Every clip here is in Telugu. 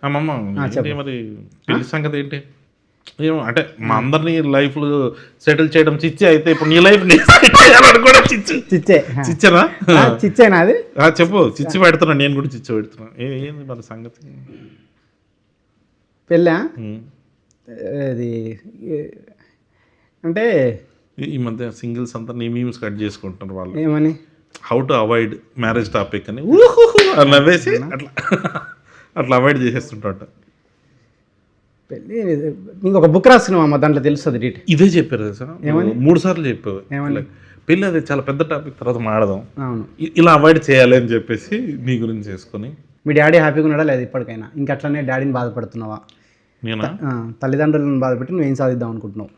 అమ్మమ్మ ఏంటి మరి పెళ్లి సంగతి ఏంటి? ఏమో అంటే మా అందరినీ లైఫ్లు సెటిల్ చేయడం చిచ్చి అయితే ఇప్పుడు నీ లైఫ్ కూడా చిచ్చేనా? చిచ్చేనా అది? చెప్పు. చిచ్చి పెడుతున్నా, నేను కూడా చిచ్చి పెడుతున్నా. ఏంది మన సంగతి? పెళ్ళా అది అంటే ఈ మధ్య సింగిల్స్ అంతా నీ మీమ్స్ కట్ చేసుకుంటున్నారు వాళ్ళు. ఏమని? How to avoid marriage topic అని నవ్వేసి అట్లా అవాయిడ్ చేసేస్తుంటాట. పెళ్ళి నీకు ఒక బుక్ రాస్తున్నావు అమ్మ, దాంట్లో తెలుస్తుంది డీటెయిల్. ఇదే చెప్పారు కదా సార్, ఏమని? 3 సార్లు చెప్పావు పెళ్ళి. అది చాలా పెద్ద టాపిక్, తర్వాత మాడదాం. అవును, ఇలా అవాయిడ్ చేయాలి అని చెప్పేసి నీ గురించి చేసుకొని. మీ డాడీ హ్యాపీగా ఉన్నాడా లేదు ఇప్పటికైనా? ఇంకా అట్లనే డాడీని బాధపడుతున్నావా? నేనా? తల్లిదండ్రులను బాధపెట్టి నువ్వేం సాధిద్దాం అనుకుంటున్నావు?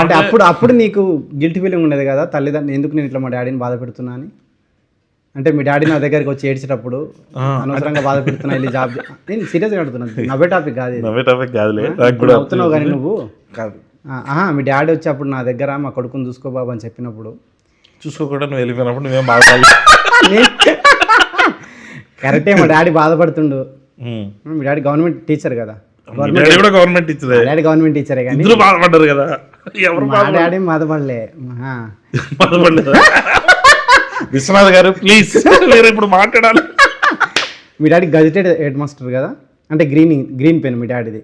అంటే అప్పుడు నీకు గిల్టీ ఫీలింగ్ ఉండేది కదా, తల్లిదండ్రులు ఎందుకు నేను ఇట్లా మా డాడీని బాధ పెడుతున్నా అని? అంటే మీ డాడీ నా దగ్గరికి వచ్చి ఏడ్చేటప్పుడు అనవసరంగా బాధ పెడుతున్నా, వెళ్ళి జాబ్. నేను సీరియస్గా అడుగుతున్నాను, నవ్వే టాపిక్ కాదు. అవుతున్నావు కానీ నువ్వు కాదు. మీ డాడీ వచ్చి అప్పుడు నా దగ్గర మా కొడుకుని చూసుకో బాబు అని చెప్పినప్పుడు, చూసుకోకుండా నువ్వు వెళ్ళిపోయినప్పుడు నువ్వేం బాధపడలేదు. కరెక్టే, మా డాడీ బాధపడుతుండు. మీ డాడీ గవర్నమెంట్ టీచర్ కదా. గవర్నమెంట్ టీచర్, డాడీ గవర్నమెంట్ టీచరే కానీ బాధపడ్డారు కదా. మా డాడీ బాధపడలే. విశ్వనాథ్ గారు ప్లీజ్ మీరు ఇప్పుడు మాట్లాడాలి. మీ డాడీ గజెటెడ్ హెడ్ మాస్టర్ కదా, అంటే గ్రీన్ పెన్ మీ డాడీది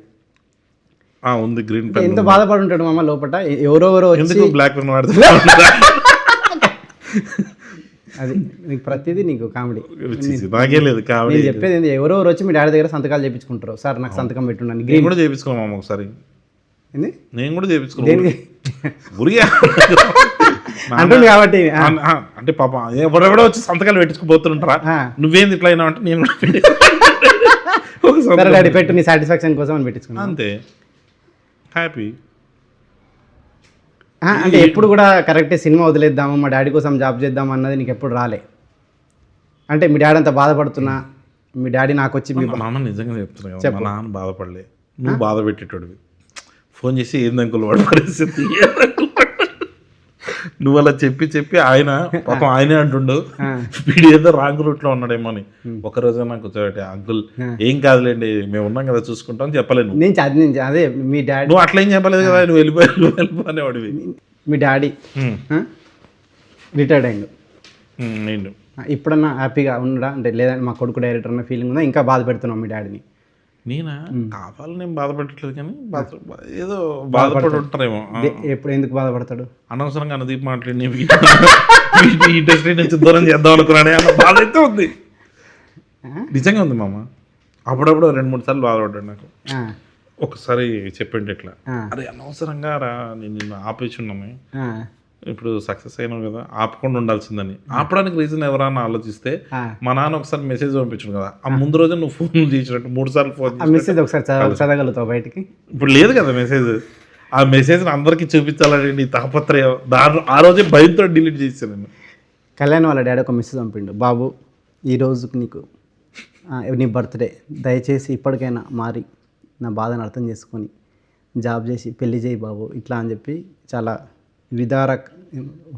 ఉంది. Green pen. ఎంత బాధపడి ఉంటాడు మామ లోపల. ఎవరెవరో వచ్చి బ్లాక్ పెన్ వాడుతున్నారు. అది నీకు ప్రతిదీ నీకు కామెడీ. నాకే లేదు కామెడీ. నేను చెప్పేది ఏంది, ఎవరెవరు వచ్చి మీ డాడీ దగ్గర సంతకాలు చేయించుకుంటారు. సార్ నాకు సంతకం పెట్టున్నాను. గ్రీన్ కూడా చేయించుకోమా ఒకసారి? నేను కూడా చేయించుకున్నాను అంటుంది కాబట్టి. అంటే పాప ఎవరెవడో వచ్చి సంతకాలు పెట్టించుకుపోతుంటారా, నువ్వేంది ఇట్లా అయినా అంటే నేను డాడీ పెట్టు నీ సాటిస్ఫాక్షన్ కోసం అని పెట్టించుకున్నాను అంతే. హ్యాపీ. అంటే ఎప్పుడు కూడా కరెక్టే సినిమా వదిలేద్దాము మా డాడీ కోసం జాబ్ చేద్దాం అన్నది నీకు ఎప్పుడు రాలే? అంటే మీ డాడీ అంతా బాధపడుతున్నా మీ డాడీ నాకు వచ్చి మా నాన్న నిజంగా చెప్తున్నా కదా, మా నాన్న బాధపడలే, నువ్వు బాధ పెట్టేటోడివి. ఫోన్ చేసి ఏందంకులు వాడు పరిస్థితి, నువ్వు అలా చెప్పి ఆయన పాపం ఆయనే అంటుండు వీడు ఏదో రాంగ్ రూట్ లో ఉన్నాడేమో అని. ఒకరోజు నాకు కూర్చోబెట్టి అంకుల్ ఏం కాదులేండి మేము ఉన్నాం కదా చూసుకుంటాం చెప్పలేను. అదే మీ డాడీ నువ్వు అట్లా ఏం చెప్పలేదు కదా, నువ్వు వెళ్ళిపోయినవాడివి. మీ డాడీ రిటైర్డ్ అయ్యిండు, నేను ఇప్పుడన్నా హ్యాపీగా ఉండడా? అంటే లేదంటే మా కొడుకు డైరెక్టర్ అన్న ఫీలింగ్ ఉందా? ఇంకా బాధ పెడుతున్నావు మీ డాడీని? నేనా? కావాలని నేను బాధపెట్టట్లేదు కానీ ఏదో బాధపడి ఉంటారేమో. ఎప్పుడు ఎందుకు బాధపడతాడు? అనవసరంగా అనుదీప్ మాట్లాడి ఇండస్ట్రీ నుంచి దూరం చేద్దాం అనుకున్నానే అన్న బాధ అయితే ఉంది. నిజంగా ఉంది మామ. అప్పుడప్పుడు 2-3 సార్లు బాధపడ్డాడు నాకు. ఒకసారి చెప్పండి ఇట్లా, అరే అనవసరంగా రా నేను ఆపేసి ఉన్నామే, ఇప్పుడు సక్సెస్ అయినావు కదా ఆపకుండా ఉండాల్సిందని. ఆపడానికి రీజన్ ఎవరన్నా ఆలోచిస్తే మా నాన్న ఒకసారి మెసేజ్ పంపించాడు కదా, ఆ ముందు రోజు నువ్వు ఫోన్ చేసినట్టు 3 సార్లు ఫోన్ మెసేజ్ ఒకసారి చదవగలుగుతావు బయటికి. ఇప్పుడు లేదు కదా మెసేజ్, ఆ మెసేజ్ అందరికి చూపించాలని నీ తాపత్రయం. ఆ రోజే భయంతో డిలీట్ చేశాను నేను. కళ్యాణ్ వాళ్ళ డాడీ ఒక మెసేజ్ పంపిండు, బాబు ఈరోజుకి నీకు నీ బర్త్డే, దయచేసి ఇప్పటికైనా మారి నా బాధను అర్థం చేసుకొని జాబ్ చేసి పెళ్లి చేయి బాబు ఇట్లా అని చెప్పి చాలా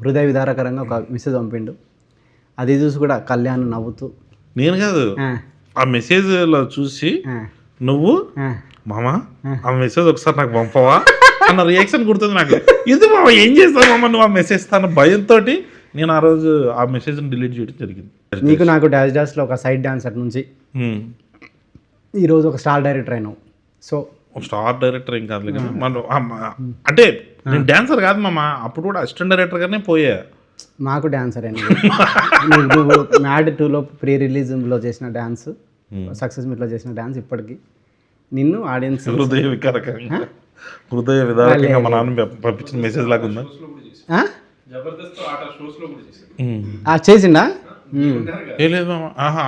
హృదయ విదారకరంగా ఒక మెసేజ్ పంపిండు. అది చూసి కూడా కళ్యాణ్ నవ్వుతూ, నేను కాదు ఆ మెసేజ్లో చూసి నువ్వు మామా ఆ మెసేజ్ ఒకసారి నాకు పంపవా అన్న రియాక్షన్ గుర్తుంది నాకు. ఇది మామ ఏం చేస్తావు మామ నువ్వు ఆ మెసేజ్ తాను భయంతో నేను ఆ రోజు ఆ మెసేజ్ని డిలీట్ చేయడం జరిగింది. నీకు నాకు డాన్స్లో ఒక సైడ్ డాన్సర్ నుంచి ఈరోజు ఒక స్టార్ డైరెక్టర్ అయినావు. సో స్టార్ డైరెక్టర్ ఏం కాదు కానీ మనం అంటే నేను డాన్సర్ కాదు మామ, అప్పుడు కూడా అసిస్టెంట్ డైరెక్టర్గానే పోయా. నాకు డాన్సర్ అయినా నువ్వు మ్యాడ్ 2లో ప్రీ రిలీజ్లో చేసిన డ్యాన్స్, సక్సెస్ మీట్లో చేసిన డ్యాన్స్ ఇప్పటికీ నిన్ను ఆడియన్స్ హృదయ విదారకంగా మా నాన్న పంపించిన మెసేజ్ లాగా ఉందా? చేసిండా?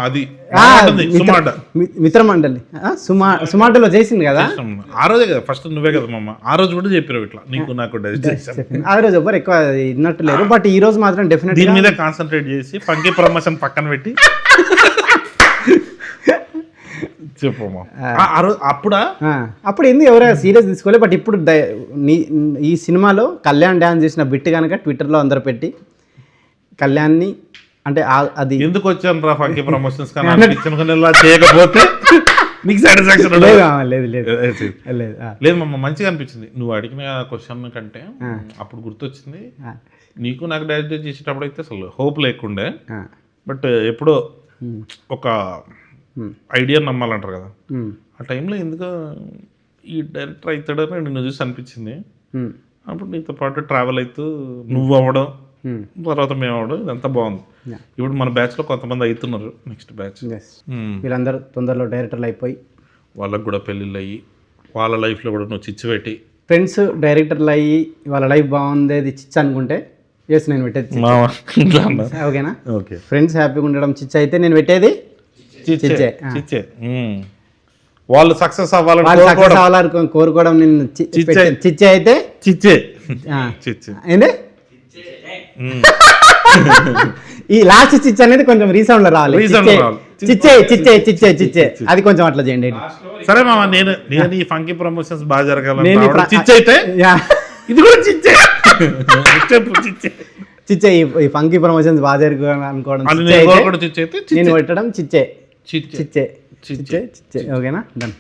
అది మిత్రమండలి సుమాటలో చేసింది కదా ఆ రోజే కదా ఫస్ట్. నువ్వే కదా మామ ఆ రోజు కూడా చెప్పారు ఇట్లా నీకు నాకు. ఆ రోజు ఎవ్వరు ఎక్కువ విన్నట్టు లేరు, బట్ ఈ రోజు మాత్రం డెఫినెట్ దీని మీద కాన్సన్ట్రేట్ చేసి పంకి ప్రమోషన్ పక్కన పెట్టి చెప్పమ్మా. అప్పుడు ఎందుకు ఎవరైనా సీరియస్ తీసుకోలేదు, బట్ ఇప్పుడు ఈ సినిమాలో కళ్యాణ్ డ్యాన్స్ చేసిన బిట్ కనుక ట్విట్టర్లో అందరు పెట్టి కళ్యాణ్ని అంటే అది ఎందుకు వచ్చాను రా ఫంకీ ప్రమోషన్స్ కానీ చేయకపోతే నీకు సాటిస్ఫాక్షన్ లేదు లేదు లేదు లేదు లేదు మామ, మంచిగా అనిపించింది నువ్వు అడిగిన క్వశ్చన్ కంటే. అప్పుడు గుర్తొచ్చింది, నీకు నాకు డైరెక్ట్ చేసేటప్పుడు అయితే అసలు హోప్ లేకుండే, బట్ ఎప్పుడో ఒక ఐడియా నమ్మాలంటారు కదా, ఆ టైంలో ఎందుకో ఈ డైరెక్టర్ అవుతాడని నిన్ను చూసి అనిపించింది. అప్పుడు నీతో పాటు ట్రావెల్ అవుతూ నువ్వు అవ్వడం, తర్వాత మేము అవ్వడం, ఇదంతా బాగుంది. ఇప్పుడు మన బ్యాచ్లో కొంతమంది అవుతున్నారు, నెక్స్ట్ బ్యాచ్ వీళ్ళందరూ తొందరలో డైరెక్టర్లు అయిపోయి వాళ్ళకు కూడా పెళ్ళిళ్ళు అయ్యి వాళ్ళ లైఫ్లో కూడా నువ్వు చిచ్చు పెట్టి ఫ్రెండ్స్ డైరెక్టర్లు అయ్యి వాళ్ళ లైఫ్ బాగుండేది చిచ్చు అనుకుంటే ఎస్ నేను పెట్టేది ఓకేనా. ఓకే, ఫ్రెండ్స్ హ్యాపీగా ఉండడం చిచ్చు అయితే నేను పెట్టేది చిచ్చే. చిచ్చే. వాళ్ళు సక్సెస్ అవ్వాలని వాళ్ళు సక్సెస్ అవ్వాలని కోరుకోవడం నేను చిచ్చే అయితే చిచ్చే. చిచ్చే ఏంది ఈ లాస్ట్ చిచ్ అనేది కొంచెం రీసౌండ్ లో రావాలి. చిచ్చే చిచ్చే చిచ్చే చిచ్చే అది కొంచెం అట్లా చేయండి. సరే మామ, నేను ఈ ఫంకీ ప్రమోషన్స్ బాగా జరగాలి. చిచ్చే అయితే ఇది కూడా చిచ్చే. చిచ్చే ఈ ఫంకీ ప్రమోషన్స్ బాగా జరగాలి అనుకోవడం, నేను పెట్టడం చిచ్చే చిచ్చే చిచ్చే చిచ్చే. ఓకేనా, డన్.